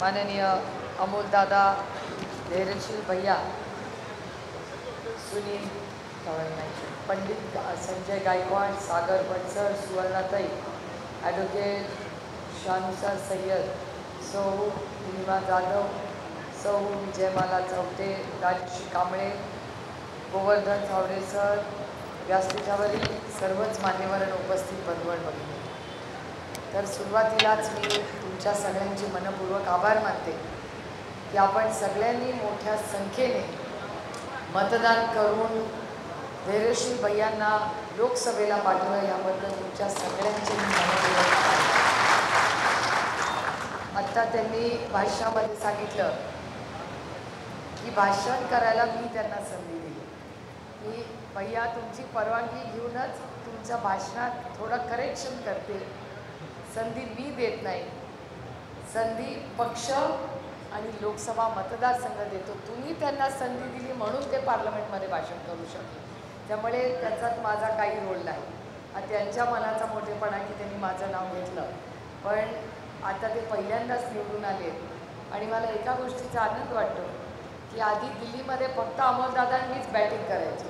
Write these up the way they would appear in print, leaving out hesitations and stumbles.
माननीय अमोल दादा, धैर्यशील भैया, सुनील पंडित संजय गायकवाड, सागर बनसर, सुवर्णाताई, ॲडव्होकेट शानुसर सय्यद, सौ निमा जाधव, सौ विजयमाला चौटे, राजश्री कांबळे, गोवर्धन चावडे सर, व्यासपीठावरील सर्वच मान्यवरांना उपस्थित बंधूंनो भगिनी, तर सुरुवातीलाच मी तुमच्या सगळ्यांचे मनपूर्वक आभार मानते की आपण सगळ्यांनी मोठ्या संख्येने मतदान करून धैर्यशील भैयांना लोकसभेला पाठवलं, याबद्दल तुमच्या सगळ्यांचे मी मनपूर्वक आभार. आत्ता त्यांनी भाषणामध्ये सांगितलं की भाषण करायला मी त्यांना संधी दिली. मी भैया तुमची परवानगी घेऊनच तुमच्या भाषणात थोडं करेक्शन करते. संधी मी देत नाही, संधी पक्ष आणि लोकसभा मतदारसंघ देतो. तुम्ही त्यांना संधी दिली म्हणून ते पार्लमेंटमध्ये भाषण करू शकले. त्यामुळे त्याच्यात माझा काही रोल नाही. त्यांच्या मनाचा मोठेपणा की त्यांनी माझं नाव घेतलं, पण आता ते पहिल्यांदाच निवडून आले आणि मला एका गोष्टीचा आनंद वाटतो की आधी दिल्लीमध्ये फक्त अमोलदादांनीच बॅटिंग करायची.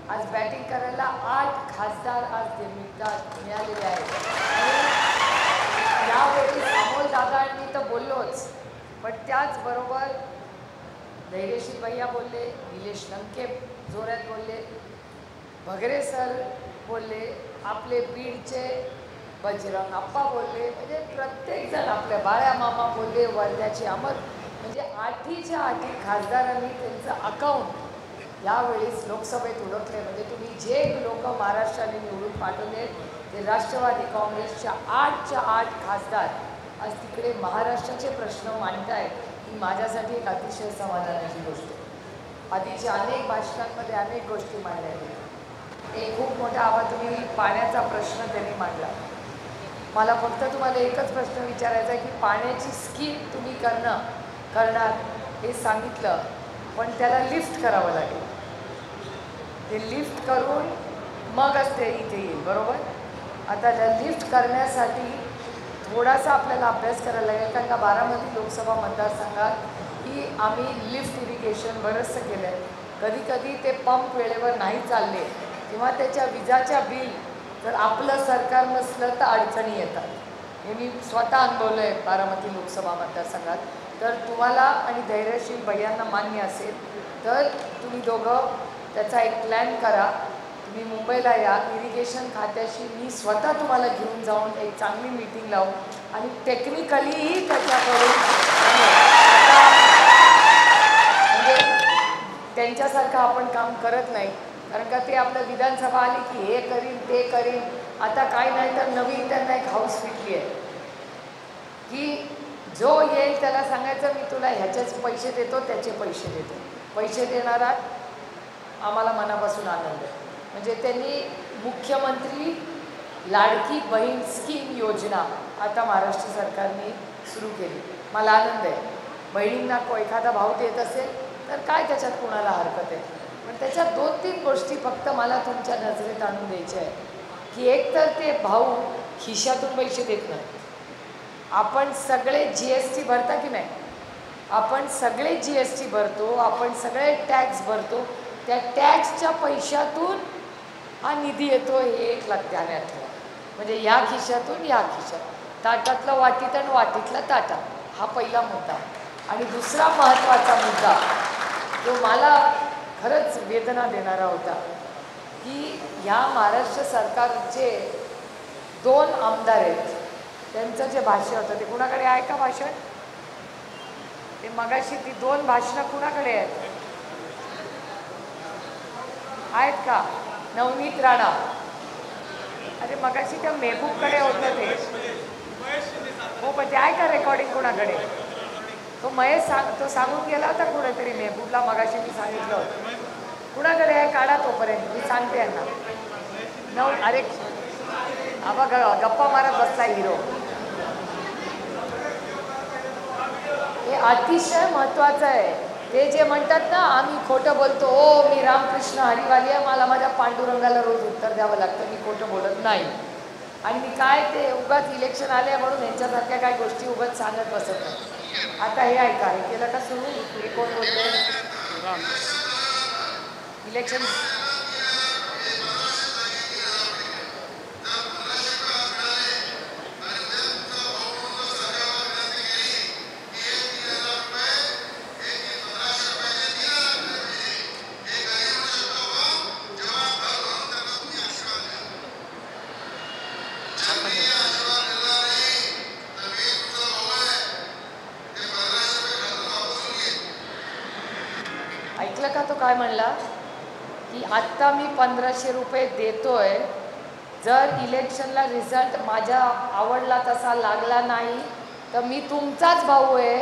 आज बॅटिंग करायला 8 खासदार आज ते मिळालेले आहेत. यावेळी अमोलदादांनी तर बोललोच, पण त्याचबरोबर धैर्यशील भैया बोलले, निलेश लंके जोरात बोलले, भगरे सर बोलले, आपले बीडचे बजरंग आप्पा बोलले, म्हणजे प्रत्येकजण, आपल्या बाळ्या मामा बोलले, वर्ध्याचे अमर, म्हणजे 8च्या 8 खासदारांनी त्यांचं अकाउंट यावेळेस लोकसभेत उडकले. म्हणजे तुम्ही जे लोक महाराष्ट्राने निवडून पाठवले ते राष्ट्रवादी काँग्रेसच्या 8च्या 8 खासदार आज तिकडे महाराष्ट्राचे प्रश्न मांडतायत, ही माझ्यासाठी एक अतिशय समाधानाची गोष्ट आहे. आधीच्या अनेक भाषणांमध्ये अनेक गोष्टी मांडल्या गेल्या. एक खूप मोठा आवाज तुम्ही पाण्याचा प्रश्न त्यांनी मांडला. मला फक्त तुम्हाला एकच प्रश्न विचारायचा आहे की पाण्याची स्कीम तुम्ही करणार हे सांगितलं, पण त्याला लिफ्ट करावं लागेल. ते लिफ्ट करून मगच ते इथे येईल, बरोबर. आता लिफ्ट करण्यासाठी थोडासा आपल्याला अभ्यास करायला लागेल, कारण का बारामती लोकसभा मतदारसंघात ही आम्ही लिफ्ट इरिगेशन बरंचसं केलं आहे. कधीकधी ते पंप वेळेवर नाही चालले किंवा त्याच्या विजाच्या बिल जर आपलं सरकार नसलं तर अडचणी येतात. हे मी स्वतः अनुभवलं आहे बारामती लोकसभा मतदारसंघात. तर तुम्हाला आणि धैर्यशील भैयांना मान्य असेल तर तुम्ही दोघं त्याचा एक प्लॅन करा. तुम्ही मुंबईला या, इरिगेशन खात्याशी मी स्वतः तुम्हाला घेऊन जाऊन एक चांगली मीटिंग लावू आणि टेक्निकलीही त्याच्याकडून म्हणजे त्यांच्यासारखं आपण काम करत नाही, कारण का ते आपलं विधानसभा आली की हे करीन ते करीन. आता काय नाही तर नवीन त्यांना एक हाऊस भेटली आहे की जो येईल त्याला सांगायचं मी तुला ह्याचेच पैसे देतो, त्याचे पैसे देतो. पैसे देणारा आम्हाला मनापासून आनंद आहे. म्हणजे त्यांनी मुख्यमंत्री लाडकी बहीण स्कीम योजना आता महाराष्ट्र सरकारने सुरू केली. मला आनंद आहे. बहिणींना एखादा भाव देत असेल तर काय त्याच्यात कोणाला हरकत आहे, पण त्याच्यात 2-3 गोष्टी फक्त मला तुमच्या नजरेत आणून द्यायच्या आहे की एक तर ते भाऊ खिशातून पैसे देत नाही. आपण सगळे GST भरता की नाही, आपण सगळे GST भरतो, आपण सगळे टॅक्स भरतो. त्या टॅक्सच्या पैशातून हा निधी येतो, हे एक ध्यानात ठेवा. म्हणजे या खिशातून या खिशात, ताटातलं वाटीत आणि वाटीतला ताटात, हा पहिला मुद्दा. आणि दुसरा महत्त्वाचा मुद्दा जो मला खरंच वेदना देणारा होता की या महाराष्ट्र सरकारचे 2 आमदार आहेत, त्यांचं जे भाषण होतं ते कुणाकडे आहे का भाषण? ते मगाशी ती 2 भाषणं कुणाकडे आहेत का? नवनीत राणा. अरे मगाशी त्या मेहबूबकडे होतं ते. हो, पण ते आहे का रेकॉर्डिंग कुणाकडे? तो महेश तो सांगून गेला होता कुठेतरी मेहबूबला, मगाशी मी सांगितलं होतं. कुणाकडे आहे? काढा तोपर्यंत, मी सांगते यांना. अरे बघा गप्पा मारत बसला हिरो. हे अतिशय महत्त्वाचं आहे. ते जे म्हणतात ना आम्ही खोटं बोलतो, ओ मी रामकृष्ण हरिवाली आहे, मला माझ्या पांडुरंगाला रोज उत्तर द्यावं लागतं, मी खोटं बोलत नाही. आणि मी काय ते उगाच इलेक्शन आले म्हणून यांच्यासारख्या काय गोष्टी उगाच सांगत बसत नाही. आता हे ऐका, हे केलं का सुरू? हे कोण बोलतोय? इलेक्शन ऐकलं का? तो काय म्हणला की आत्ता मी 1500 रुपये देतोय, जर इलेक्शनला रिझल्ट माझ्या आवडला तसा लागला नाही तर मी तुमचाच भाऊ आहे,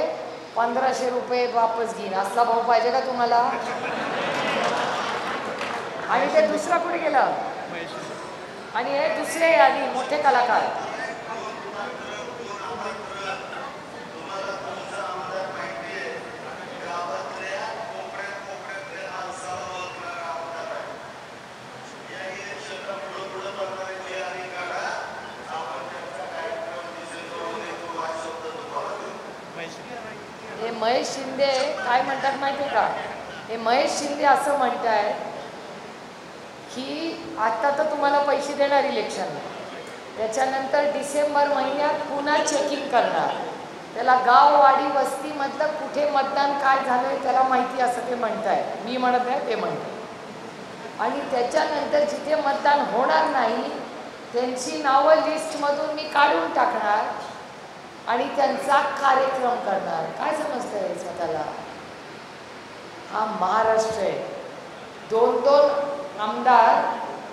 1500 रुपये वापस घेईन. असला भाऊ पाहिजे का तुम्हाला? आणि ते दुसरा कुठे गेलं? आणि हे दुसरे आधी मोठे कलाकार. हे महेश शिंदे काय म्हणतात माहिती आहे का? हे महेश शिंदे असं म्हणताय की आता तर तुम्हाला पैसे देणार इलेक्शनला, त्याच्यानंतर डिसेंबर महिन्यात पुन्हा चेकिंग करणार. त्याला गाव वाडी वस्तीमधलं कुठे मतदान काय झालंय त्याला माहिती असं ते म्हणताय. मी म्हणत नाही, ते म्हणते. आणि त्याच्यानंतर जिथे मतदान होणार नाही त्यांची नावं लिस्टमधून मी काढून टाकणार आणि त्यांचा कार्यक्रम करणार. काय समजतंय स्वतःला? हा महाराष्ट्र आहे. 2-2 आमदार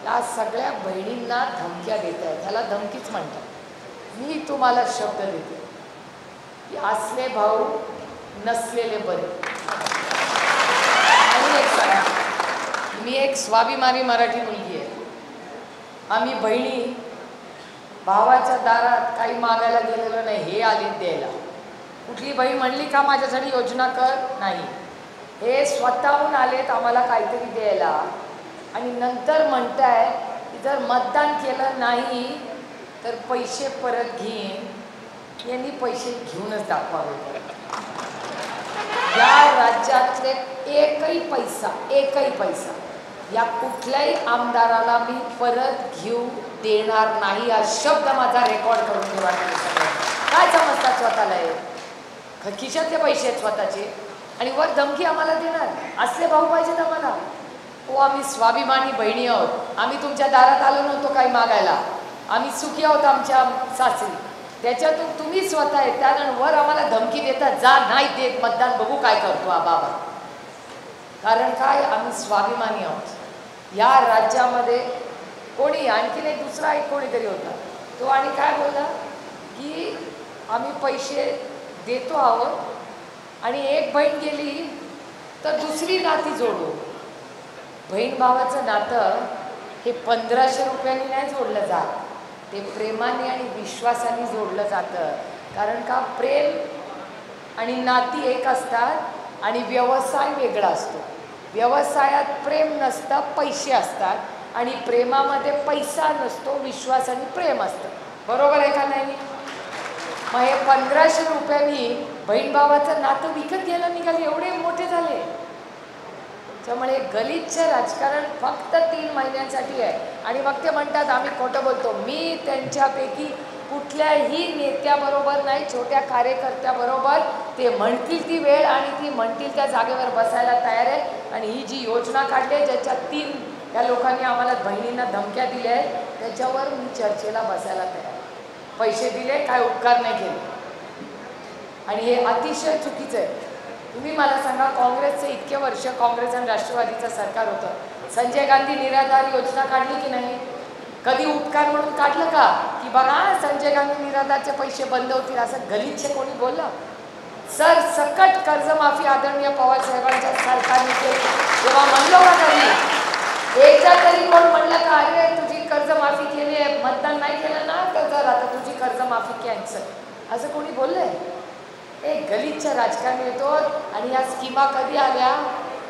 या सगळ्या बहिणींना धमक्या देत आहेत. त्याला धमकीच म्हणतात. मी तुम्हाला शब्द देते की असले भाऊ नसलेले बरे. आणि एक सांगा, मी एक स्वाभिमानी मराठी मुलगी आहे. आम्ही बहिणी भावाच्या दारात काही मागायला गेलेलो नाही, हे आली द्यायला. कुठली बहीण म्हणली का माझ्यासाठी योजना कर? नाही. हे स्वतःहून आलेत आम्हाला काहीतरी द्यायला. आणि नंतर म्हणताय की जर मतदान केलं नाही तर पैसे परत घेईन. यांनी पैसे घेऊनच दाखवावे. या राज्यातले एकही पैसा या कुठल्याही आमदाराला मी परत घेऊ देणार नाही. हा शब्द माझा रेकॉर्ड करून ठेवा. काय समजतात स्वतःला? हे खिशातले पैसे आहेत स्वतःचे आणि वर धमकी आम्हाला देणार. असले भाऊ पाहिजेत आम्हाला. हो, आम्ही स्वाभिमानी बहिणी आहोत. आम्ही तुमच्या दारात आलो नव्हतो काही मागायला. आम्ही सुखी आहोत आमच्या सासरी. त्याच्यातून तुम्ही स्वतः आहे त्यानं वर आम्हाला धमकी देतात, जा नाही देत मतदान, बघू काय करतो हा बाबा. कारण काय, आम्ही स्वाभिमानी आहोत. या राज्यामध्ये कोणी आणखीन एक दुसरा एक कोणीतरी होता तो आणि काय बोलला की आम्ही पैसे देतो आहोत आणि एक बहीण गेली तर दुसरी नाती जोडू. बहीण भावाचं नातं हे 1500 रुपयांनी नाही जोडलं जात. ते प्रेमाने आणि विश्वासाने जोडलं जातं. कारण का, प्रेम आणि नाती एक असतात आणि व्यवसाय वेगळा असतो. व्यवसायात प्रेम नसतं, पैसे असतात. आणि प्रेमामध्ये पैसा नसतो, विश्वास आणि प्रेम असतं. बरोबर आहे का नाही? मग हे 1500 रुपयांनी बहीण भावाचं नातं विकत घ्यायला निघाले, एवढे मोठे झाले. त्यामुळे गलिच्छ राजकारण फक्त 3 महिन्यांसाठी आहे. आणि मग ते म्हणतात आम्ही खोटं बोलतो. मी त्यांच्यापैकी कुठल्याही नेत्याबरोबर नाही, छोट्या कार्यकर्त्याबरोबर ते म्हणतील ती वेळ आणि ती म्हणतील त्या जागेवर बसायला तयार आहे. आणि ही जी योजना काढली आहे ज्याच्यात 3 या लोकांनी आम्हाला बहिणींना धमक्या दिल्या आहेत त्याच्यावर मी चर्चेला बसायला तयार. पैसे दिले, काय उपकार नाही केले. आणि हे अतिशय चुकीचं आहे. तुम्ही मला सांगा, काँग्रेसचं इतके वर्ष काँग्रेस आणि राष्ट्रवादीचं सरकार होतं. संजय गांधी निराधार योजना काढली की नाही? कधी उपकार म्हणून काढलं का की बघा संजय गांधी निराधारचे पैसे बंद होतील असं गलिच्छ कोणी बोललं? सर सकट कर्जमाफी आदरणीय पवार साहेबांच्या सरकारने केली. तेव्हा म्हणलो का तरी एकदा तरी कोण म्हणलं का अरे तुझी कर्जमाफी केली आहे, मतदान नाही केलं ना तर जर आता तुझी कर्जमाफी कॅन्सल, असं कोणी बोललंय? एक गलिच्छ राजकारण येतो. आणि या स्कीमा कधी आल्या?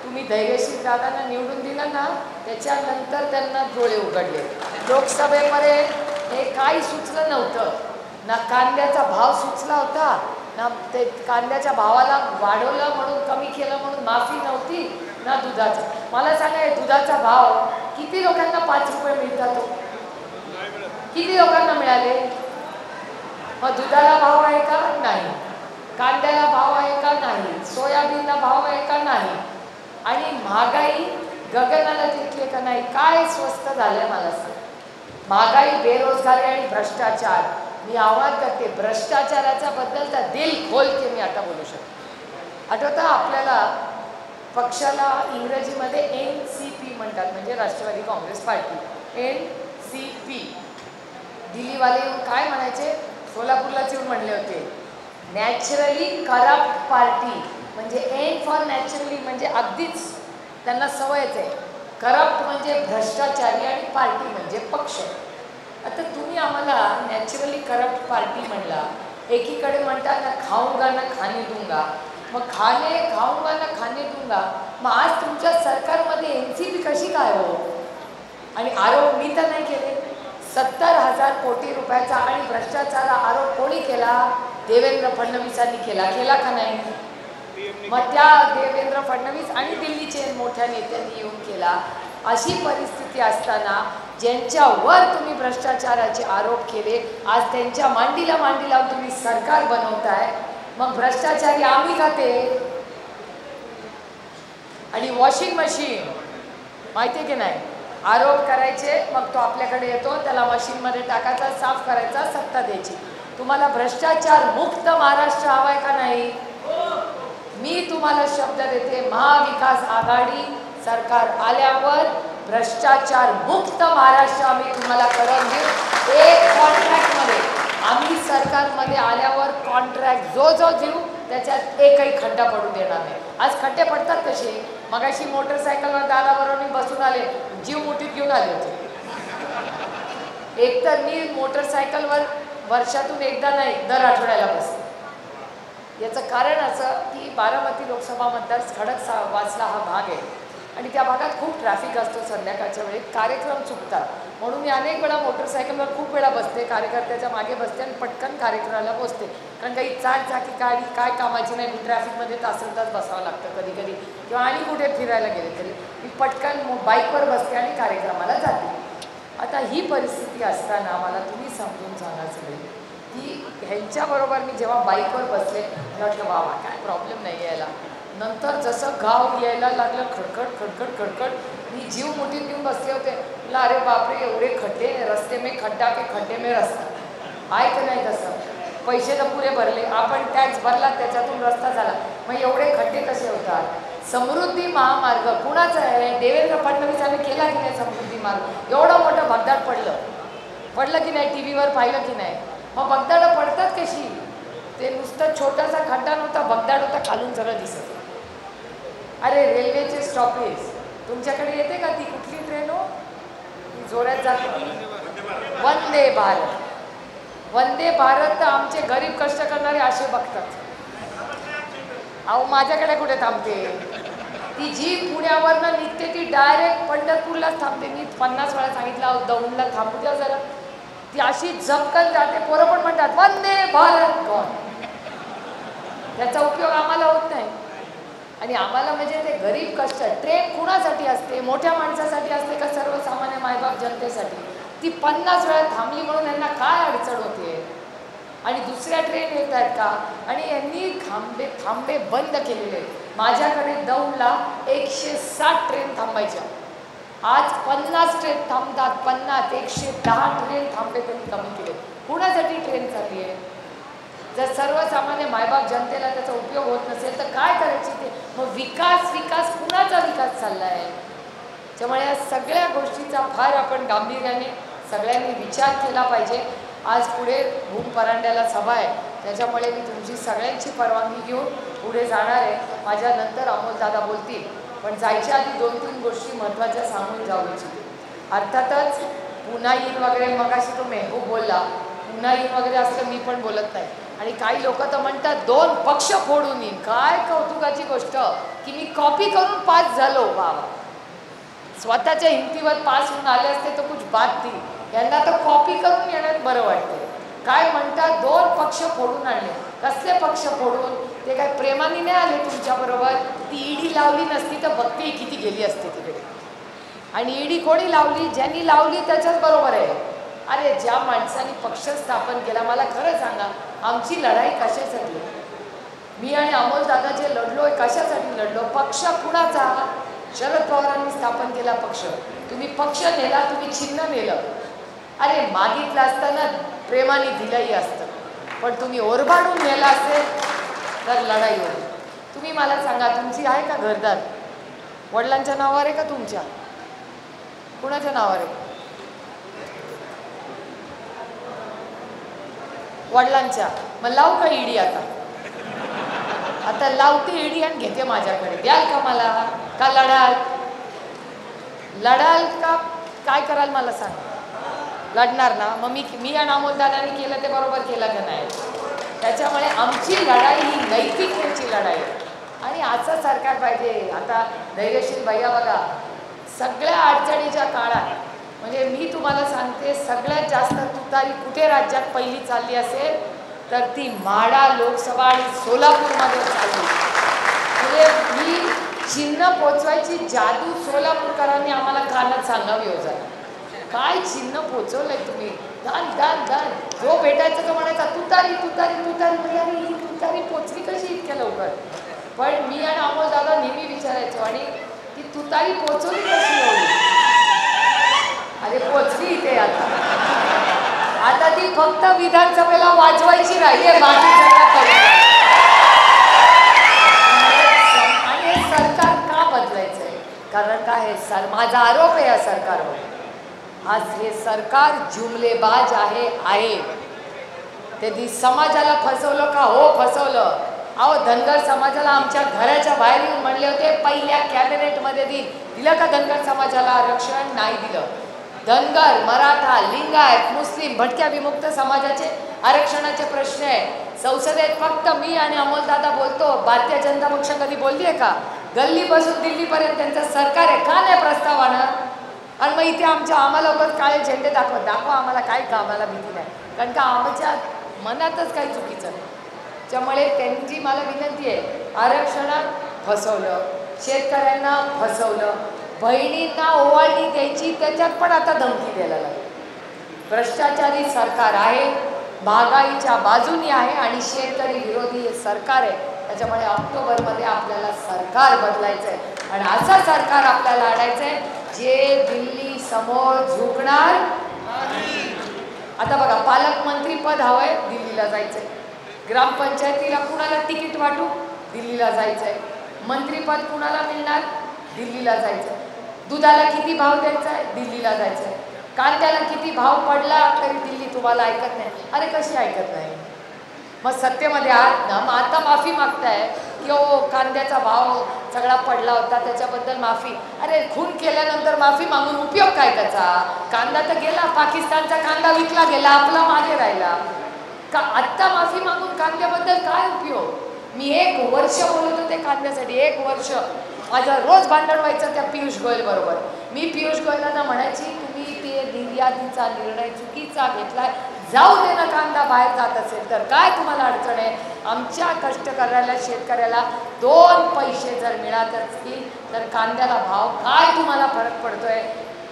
तुम्ही धैर्यशील दादांना निवडून दिलं ना त्याच्यानंतर त्यांना डोळे उघडले. लोकसभेमध्ये हे काही सुचलं नव्हतं ना, कांद्याचा भाव सुचला होता ना ते कांद्याच्या भावाला वाढवलं म्हणून कमी केलं म्हणून माफी नव्हती ना दुधाचा. मला सांगा हे दुधाचा भाव किती लोकांना 5 रुपये मिळतात तो? किती लोकांना मिळाले? मग दुधाला भाव आहे का? नाही. कांद्याला भाव आहे का? नाही. सोयाबीनला भाव आहे का? नाही. आणि महागाई गगनाला टेकली का नाही? काय स्वस्त झालंय मला सांग. महागाई, बेरोजगारी आणि भ्रष्टाचार. मी आवाहन करते, भ्रष्टाचाराच्या बद्दल तर दिल खोल के मी आता बोलू शकते. आठवतं आपल्याला पक्षाला इंग्रजीमध्ये NCP म्हणतात, म्हणजे राष्ट्रवादी काँग्रेस पार्टी. NCP. दिल्लीवाले येऊन काय म्हणायचे? सोलापूरलाच येऊन म्हणले होते, नॅचरली करप्ट पार्टी. म्हणजे एन फॉर नॅचरली म्हणजे अगदीच त्यांना सवयच आहे. करप्ट म्हणजे भ्रष्टाचारी आणि पार्टी म्हणजे पक्ष. आता तुम्ही आम्हाला नॅचरली करप्ट पार्टी म्हणला. एकीकडे म्हणता ना खाऊंगा ना खाने दूंगा. मग खाऊंगा ना खाने दूंगा. मग आज तुमच्या सरकारमध्ये NCP कशी काय हो? आणि आरोप मी तर नाही केले. 70,000 कोटी रुपयाचा आणि भ्रष्टाचाराचा आरोप कोणी केला? देवेंद्र फडणवीसांनी केला. केला का नाही? मग त्या देवेंद्र फडणवीस आणि दिल्लीचे मोठ्या नेत्यांनी येऊन केला. अशी परिस्थिती असताना ज्यांच्यावर तुम्ही भ्रष्टाचाराचे आरोप केले, आज त्यांच्या मांडीला मांडी लावून तुम्ही सरकार बनवताय. मग भ्रष्टाचारी आम्ही का ते? आणि वॉशिंग मशीन माहिती आहे की नाही? आरोप करायचे, मग तो आपल्याकडे येतो, त्याला मशीनमध्ये टाकायचा, साफ करायचा, सत्ता द्यायची. तुम्हाला भ्रष्टाचार मुक्त महाराष्ट्र हवाय का नाही? मी तुम्हाला शब्द देते, महाविकास आघाडी सरकार आल्यावर भ्रष्टाचार मुक्त महाराष्ट्र आम्ही तुम्हाला करून देऊ. एक कॉन्ट्रॅक्टमध्ये आम्ही सरकारमध्ये आल्यावर कॉन्ट्रॅक्ट जो देऊ त्याच्यात एकही खड्डा पडू देणार नाही. आज खड्डे पडतात कसे? मगाशी मोटरसायकलवर दाराबरोबर बसून आले, जीव मुठीत घेऊन आले होते. एकतर मी मोटरसायकलवर वर्षातून एकदा नाही, दर आठवड्याला बसते. याचं कारण असं की बारामती लोकसभा मतदार खडकवासला हा भाग आहे आणि त्या भागात खूप ट्रॅफिक असतो. संध्याकाळच्या वेळेत कार्यक्रम चुकतात, म्हणून मी अनेक वेळा मोटरसायकलवर खूप वेळा बसते, कार्यकर्त्याच्या मागे बसते आणि पटकन कार्यक्रमाला पोचते. कारण काही चारचाकी गाडी काय कामाची नाही, मी ट्रॅफिकमध्ये तास बसावं लागतं कधी कधी, किंवा आणि कुठे फिरायला गेले तरी मी पटकन बाईकवर बसते आणि कार्यक्रमाला जाते. आता ही परिस्थिती असताना मला तुम्ही समजून सांगा सगळे की ह्यांच्याबरोबर मी जेव्हा बाईकवर बसले, मला वाटलं बाबा काय प्रॉब्लेम नाही यायला. नंतर जसं गाव यायला लागलं, खडखड खडखड खडखड, मी जीव मुठीत घेऊन बसले होते. म्हटलं अरे बापरे, एवढे खड्डे, रस्ते में खड्डा के खड्डे में रस्ता आहे का नाही? तसं पैसे तर पुरे भरले, आपण टॅक्स भरला, त्याच्यातून रस्ता झाला, मग एवढे खड्डे कसे होतात? समृद्धी महामार्ग कुणाचा आहे? देवेंद्र फडणवीसांनी केला की नाही समृद्धी मार्ग? एवढं मोठं भगदाड पडलं की नाही? TV वर पाहिलं की नाही? मग भगदाडं पडतात कशी? ते नुसतं छोटासा खड्डा नव्हता, भगदाड होता, खालून सगळं दिसत. अरे रेल्वेचे स्टॉपेज तुमच्याकडे येते का? ती कुठली ट्रेन हो? ती जोरात जाते ती वंदे भारत. वंदे भारत तर आमचे गरीब कष्ट करणारे असे बघतात. अहो माझ्याकडे कुठे थांबते ती? जी पुण्यावरनं निघते ती डायरेक्ट पंढरपूरलाच थांबते. मी 50 वेळा सांगितलं दौंडला थांबू द्या जरा. ती अशी झपकन जाते. पोरं पण म्हणतात वंदे भारत. कोण? त्याचा उपयोग आम्हाला होत नाही. आणि आम्हाला म्हणजे ते गरीब कष्ट. ट्रेन कुणासाठी असते? मोठ्या माणसासाठी असते का सर्वसामान्य मायबाप जनतेसाठी? ती 50 वेळा थांबली म्हणून यांना काय अडचण होते? आणि दुसऱ्या ट्रेन येत आहेत का? आणि यांनी थांबे बंद केलेले. माझ्याकडे दौंडला 160 ट्रेन थांबायच्या, आज 50 ट्रेन थांबतात. 50 110 ट्रेन थांबे त्यांनी कमी केले. कुणासाठी ट्रेन चालली आहे? जर सर्वसामान्य मायबाप जनतेला त्याचा उपयोग होत नसेल तर काय करायची ते? मग विकास कुणाचा विकास चालला आहे? त्यामुळे या सगळ्या गोष्टीचा फार आपण गांभीर्याने सगळ्यांनी विचार केला पाहिजे. आज पुढे भूम परांड्याला सभा आहे, त्याच्यामुळे मी तुमची सगळ्यांची परवानगी घेऊन पुढे जाणार आहे. माझ्यानंतर अमोलदादा बोलतील, पण जायच्या आधी 2-3 गोष्टी महत्त्वाच्या सांगून जाऊ इच्छिते. अर्थातच पुन्हा येईन वगैरे, मगाशी तो मेहबूब बोलला, पुन्हा येईन वगैरे असं मी पण बोलत नाही. आणि काही लोक तर म्हणतात 2 पक्ष फोडून येईन. काय कौतुकाची गोष्ट की मी कॉपी करून पास झालो. बाबा स्वतःच्या हिमतीवर पास होऊन आले असते तर कुछ बात थी. यांना तर कॉपी करून येण्यात बरं वाटते. काय म्हणतात 2 पक्ष फोडून आणले. कसले पक्ष फोडून? ते काय प्रेमाने नाही आले तुमच्याबरोबर. ती ईडी लावली नसती तर भक्ती किती गेली असते तिकडे. आणि ईडी कोणी लावली? ज्यांनी लावली त्याच्याच बरोबर आहे. अरे ज्या माणसाने पक्ष स्थापन केला, मला खरं सांगा आमची लढाई कशासाठी? मी आणि अमोल दादा जे लढलोय कशासाठी लढलो? पक्ष कुणाचा? शरद पवारांनी स्थापन केला पक्ष. तुम्ही पक्ष नेला, तुम्ही चिन्ह नेलं. अरे मागितलं असताना प्रेमाने दिलंही असतं, पण तुम्ही ओरबाडून नेला असेल तर लढाई होईल. तुम्ही मला सांगा, तुमची आहे का घरदार? वडिलांच्या नावावर आहे का तुमच्या? कुणाच्या नावावर आहे? वडिलांच्या. मग लावू का ईडी? आता लावते ईडी आणि घेते माझ्याकडे. द्याल का मला? का लढाल? लढाल का काय कराल मला सांग? लढणार ना? मग मी आणि अमोलदादांनी केलं ते बरोबर केलं का नाही? त्याच्यामुळे आमची लढाई ही नैतिकतेची लढाई आहे. आणि असं सरकार पाहिजे. आता धैर्यशील भैया बघा, सगळ्या अडचणीच्या काळात म्हणजे मी तुम्हाला सांगते, सगळ्यात जास्त तुतारी कुठे राज्यात पहिली चालली असेल तर ती माढा लोकसभा आणि सोलापूरमध्ये चालली. म्हणजे ही चिन्ह पोचवायची जादू सोलापूरकरांनी आम्हाला कानात सांगावी हो जरा. काय चिन्ह पोचवलंय तुम्ही? दान दान दान. जो भेटायचा तो म्हणायचा तुतारी तुतारी तुतारी. म्हणजे अरे ही तुतारी पोचली कशी इतक्या लवकर? पण मी आणि अमोल दादा नेहमी विचारायचो, आणि ती तुतारी पोचवली कशी एवढी? अरे पोचली इथे. आता ती फक्त विधानसभेला वाजवायची राहिली आहे, बाकी आणि सरकार का बदलायचंय? कारण काय आहे, माझा आरोप आहे या सरकारवर, आज हे सरकार जुमलेबाज आहे. ते समाजाला फसवलं का? हो फसवलं. अहो धनगर समाजाला आमच्या घराच्या बाहेर येऊन म्हणले होते पहिल्या कॅबिनेटमध्ये दिलं का धनगर समाजाला आरक्षण? नाही दिलं. धनगर, मराठा, लिंगायत, मुस्लिम, भटक्या विमुक्त समाजाचे आरक्षणाचे प्रश्न आहे संसदेत. फक्त मी आणि अमोलदादा बोलतो. भारतीय जनता पक्ष कधी बोलली आहे का? गल्लीपासून दिल्लीपर्यंत त्यांचं सरकार आहे. का नाही प्रस्तावानं? आणि मग इथे आम्हाला उगाच काळे झेंडे दाखवा आम्हाला, काय का आम्हाला भीती नाही. कारण का आमच्या मनातच काही चुकीचं नाही. त्यामुळे त्यांची मला विनंती आहे, आरक्षणात फसवलं, शेतकऱ्यांना फसवलं, बहिणींना ओवाळणी द्यायची त्याच्यात पण आता धमकी द्यायला लागली. भ्रष्टाचारी सरकार आहे, महागाईच्या बाजूनी आहे आणि शेतकरी विरोधी हे सरकार आहे. त्याच्यामुळे ऑक्टोबरमध्ये आपल्याला सरकार बदलायचं आहे आणि असं सरकार आपल्याला आणायचं आहे जे दिल्ली समोर झुकणार नाही. आता बघा, पालकमंत्री पद हवंय, दिल्लीला जायचंय. ग्रामपंचायतीला कुणाला तिकीट वाटू? दिल्लीला जायचंय. मंत्रीपद कुणाला मिळणार? दिल्लीला जायचंय. दुधाला किती भाव द्यायचा आहे? दिल्लीला जायचंय. कांद्याला किती भाव पडला तरी दिल्ली तुम्हाला ऐकत नाही. अरे कशी ऐकत नाही? मग सत्तेमध्ये आहात ना, मग आता माफी मागताय की हो कांद्याचा भाव सगळा पडला होता त्याच्याबद्दल माफी. अरे खून केल्यानंतर माफी मागून उपयोग काय त्याचा? कांदा तर गेला, पाकिस्तानचा कांदा विकला गेला, आपला मागे राहिला का? आत्ता माफी मागून कांद्याबद्दल काय उपयोग? मी 1 वर्ष बोलत होते कांद्यासाठी, 1 वर्ष माझं रोज भांडण व्हायचं त्या पियुष गोयल बरोबर. मी पियुष गोयलांना म्हणायची तुम्ही ते निर्यातीचा निर्णय चुकीचा घेतलाय, जाऊ दे ना कांदा बाहेर जात असेल तर, काय तुम्हाला अडचण आहे? आमच्या कष्टकऱ्याला शेतकऱ्याला 2 पैसे जर मिळत असतील तर कांद्याला भाव काय तुम्हाला फरक पडतोय?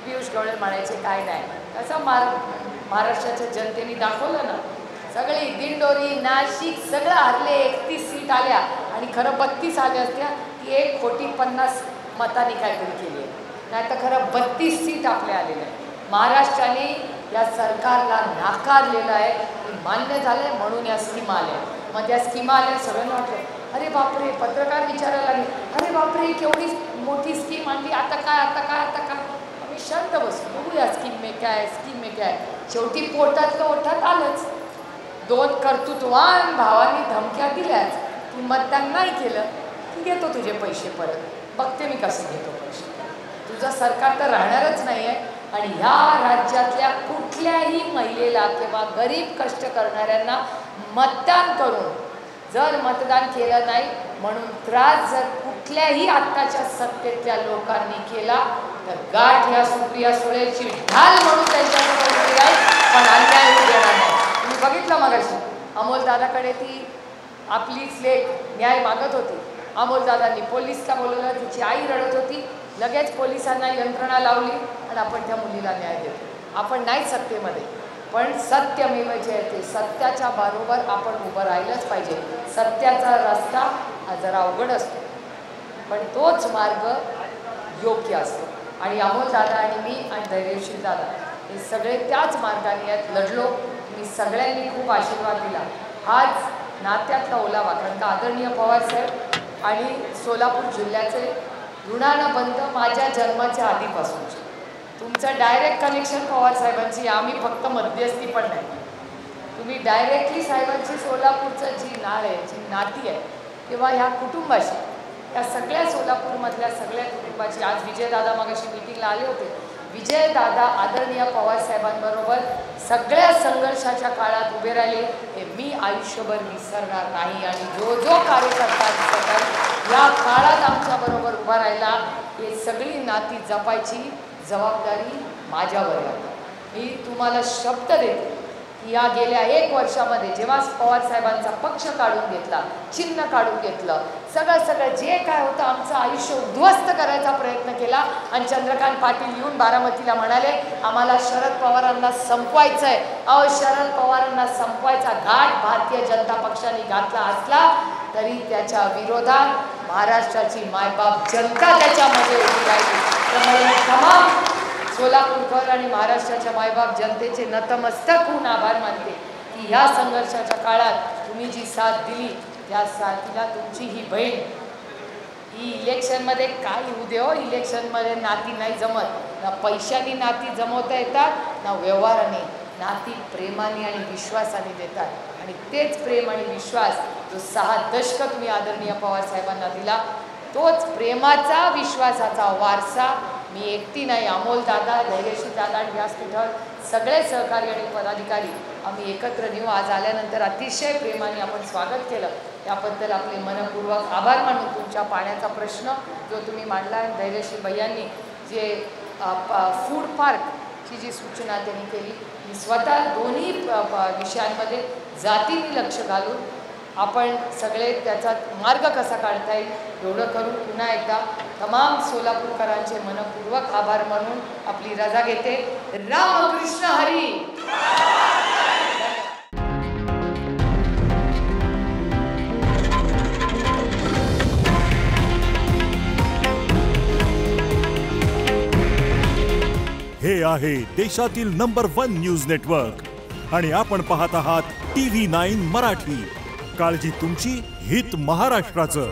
पियुष गोयल म्हणायचे काय नाही. कसं महाराष्ट्राच्या जनतेने दाखवलं ना, सगळी दिंडोरी नाशिक सगळं हरले. 31 सीट आल्या आणि खरं 32 आल्या असत्या. ती 1,50,50,000 मतांनी काहीतरी केली आहे. नाही तर खरं 32 सीट आपल्या आलेल्या आहे. महाराष्ट्राने या सरकारला नाकारलेलं आहे. मान्य झालं आहे म्हणून या स्कीमा आल्या. मग त्या स्कीमा आल्या सगळ्यांना वाटलं अरे बापरे, पत्रकार विचारायला लागले अरे बापरे केवढी मोठी स्कीम आणली, आता काय आता काय आता काय? आम्ही शांत बसू, बघूया स्कीम में काय स्कीम में काय. शेवटी पोटातलं ओठात आलंच. 2 कर्तृत्ववान भावांनी धमक्या दिल्याच की मतदान नाही केलं की घेतो तुझे पैसे परत. बघते मी कसे घेतो पैसे. तुझं सरकार तर राहणारच नाही आहे. आणि ह्या राज्यातल्या कुठल्याही महिलेला किंवा गरीब कष्ट करणाऱ्यांना मतदान करून जर मतदान केलं नाही म्हणून त्रास जर कुठल्याही आत्ताच्या सत्तेतल्या लोकांनी केला तर गाठ ह्या सुप्रिया सुळेची ढाल म्हणून त्यांच्यासमोर उभी राहील, पण अन्याय होऊ देणार नाही. तुम्ही बघितलं मगाशी अमोल दादाकडे ती आपलीच लेक न्याय मागत होती. अमोलदादांनी पोलिसला बोलवलं, तिची आई रडत होती, लगेच पोलिसांना यंत्रणा लावली आणि आपण त्या मुलीला न्याय देतो. आपण नाही सत्तेमध्ये, पण सत्यमेव जयते, सत्याच्या बरोबर आपण उभं राहिलंच पाहिजे. सत्याचा रस्ता हा जरा अवघड असतो, पण तोच मार्ग योग्य असतो. आणि अमोलदादा आणि मी आणि धैर्यशील दादा हे सगळे त्याच मार्गाने आहेत. लढलो. मी सगळ्यांनी खूप आशीर्वाद दिला. हाच नात्यातला ओलावा, कारण का आदरणीय पवारसाहेब आणि सोलापूर जिल्ह्याचे ऋणानं बंध माझ्या जन्माच्या आधीपासूनचे. तुमचं डायरेक्ट कनेक्शन पवारसाहेबांची, आम्ही फक्त मध्यस्थी पण नाही. तुम्ही डायरेक्टली साहेबांची सोलापूरचं जी नाळ आहे, जी नाती आहे, किंवा ह्या कुटुंबाशी, या सगळ्या सोलापूरमधल्या सगळ्या कुटुंबाची. आज विजयदादा मगाशी मीटिंगला आले होते. विजयदादा आदरणीय पवारसाहेबांबरोबर सगळ्या संघर्षाच्या काळात उभे राहिले, हे मी आयुष्यभर विसरणार नाही. आणि जो जो कार्यकर्ता या काळात आमच्याबरोबर उभा राहिला, हे सगळी नाती जपायची जबाबदारी माझ्यावर आहे. मी तुम्हाला शब्द देते की या गेल्या 1 वर्षामध्ये जेव्हा पवारसाहेबांचा पक्ष काढून घेतला, चिन्ह काढून घेतलं, सगळं जे काय होतं आमचं आयुष्य उद्ध्वस्त करायचा प्रयत्न केला. आणि चंद्रकांत पाटील येऊन बारामतीला म्हणाले, आम्हाला शरद पवारांना संपवायचं आहे. अहो, शरद पवारांना संपवायचा घाट भारतीय जनता पक्षाने घातला असला तरी त्याच्या विरोधात महाराष्ट्राची मायबाप जनता त्याच्यामध्ये उभी राहिली. त्यामुळे तमाम सोलापूरकर आणि महाराष्ट्राच्या मायबाप जनतेचे नतमस्तक होऊन आभार मानते की ह्या संघर्षाच्या काळात तुम्ही जी साथ दिली, त्या साथीला तुमची ही बहीण. ही इलेक्शनमध्ये काय होऊ दे हो, इलेक्शनमध्ये नाती नाही जमत. ना पैशाने नाती जमवता येतात, ना व्यवहाराने. नाती प्रेमाने आणि विश्वासाने देतात. आणि तेच प्रेम आणि विश्वास जो 6 दशकं तुम्ही आदरणीय पवारसाहेबांना दिला, तोच प्रेमाचा विश्वासाचा वारसा मी एकटी नाही, अमोलदादा, धैर्यशील दादा आणि व्यासपीठावर सगळे सहकारी आणि पदाधिकारी आम्ही एकत्र नेऊ. आज आल्यानंतर अतिशय प्रेमाने आपण स्वागत केलं, त्याबद्दल आपले मनपूर्वक आभार मानून. तुमच्या पाण्याचा प्रश्न जो तुम्ही मांडला आहे, धैर्यशील भैयांनी जे फूड पार्कची जी सूचना त्यांनी केली, मी स्वतः दोन्ही विषयांमध्ये जातीने लक्ष घालून आपण सगळे त्याचा मार्ग कसा काढता येईल एवढं करून पुन्हा एकदा तमाम सोलापूरकरांचे मनपूर्वक आभार मानून आपली रजा घेते. रामकृष्ण हरी. हे आहे देशातील नंबर 1 न्यूज नेटवर्क आणि आपण पाहत आहात TV9 मराठी. काळजी तुमची, हित महाराष्ट्राचं.